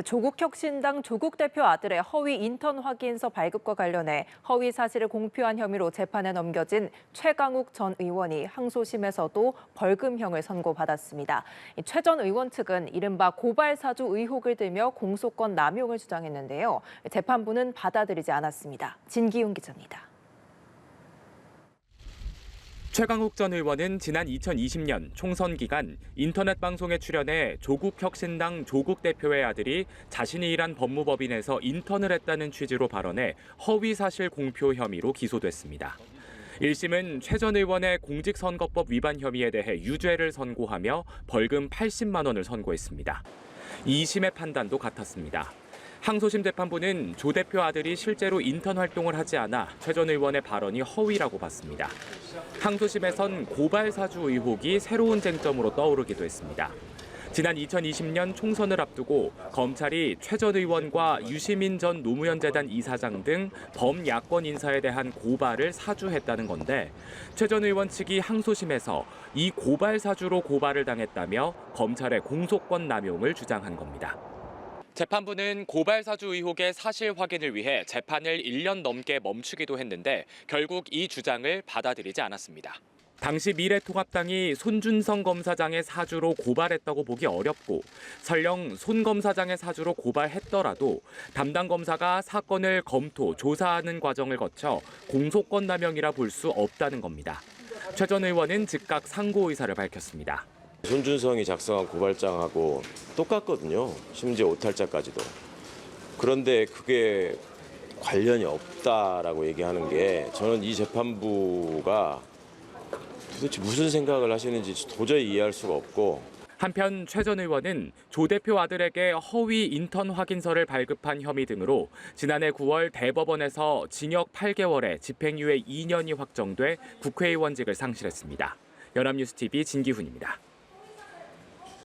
조국혁신당 조국 대표 아들의 허위 인턴 확인서 발급과 관련해 허위 사실을 공표한 혐의로 재판에 넘겨진 최강욱 전 의원이 항소심에서도 벌금형을 선고받았습니다. 최 전 의원 측은 이른바 고발 사주 의혹을 들며 공소권 남용을 주장했는데요. 재판부는 받아들이지 않았습니다. 진기훈 기자입니다. 최강욱 전 의원은 지난 2020년 총선 기간 인터넷 방송에 출연해 조국혁신당 조국 대표의 아들이 자신이 일한 법무법인에서 인턴을 했다는 취지로 발언해 허위 사실 공표 혐의로 기소됐습니다. 1심은 최 전 의원의 공직선거법 위반 혐의에 대해 유죄를 선고하며 벌금 80만 원을 선고했습니다. 2심의 판단도 같았습니다. 항소심 재판부는 조 대표 아들이 실제로 인턴 활동을 하지 않아 최 전 의원의 발언이 허위라고 봤습니다. 항소심에선 고발 사주 의혹이 새로운 쟁점으로 떠오르기도 했습니다. 지난 2020년 총선을 앞두고 검찰이 최 전 의원과 유시민 전 노무현재단 이사장 등 범야권 인사에 대한 고발을 사주했다는 건데 최 전 의원 측이 항소심에서 이 고발 사주로 고발을 당했다며 검찰의 공소권 남용을 주장한 겁니다. 재판부는 고발 사주 의혹의 사실 확인을 위해 재판을 1년 넘게 멈추기도 했는데 결국 이 주장을 받아들이지 않았습니다. 당시 미래통합당이 손준성 검사장의 사주로 고발했다고 보기 어렵고 설령 손 검사장의 사주로 고발했더라도 담당 검사가 사건을 검토, 조사하는 과정을 거쳐 공소권 남용이라 볼 수 없다는 겁니다. 최 전 의원은 즉각 상고 의사를 밝혔습니다. 손준성이 작성한 고발장하고 똑같거든요. 심지어 오탈자까지도. 그런데 그게 관련이 없다라고 얘기하는 게 저는 이 재판부가 도대체 무슨 생각을 하시는지 도저히 이해할 수가 없고. 한편 최 전 의원은 조 대표 아들에게 허위 인턴 확인서를 발급한 혐의 등으로 지난해 9월 대법원에서 징역 8개월에 집행유예 2년이 확정돼 국회의원직을 상실했습니다. 연합뉴스TV 진기훈입니다.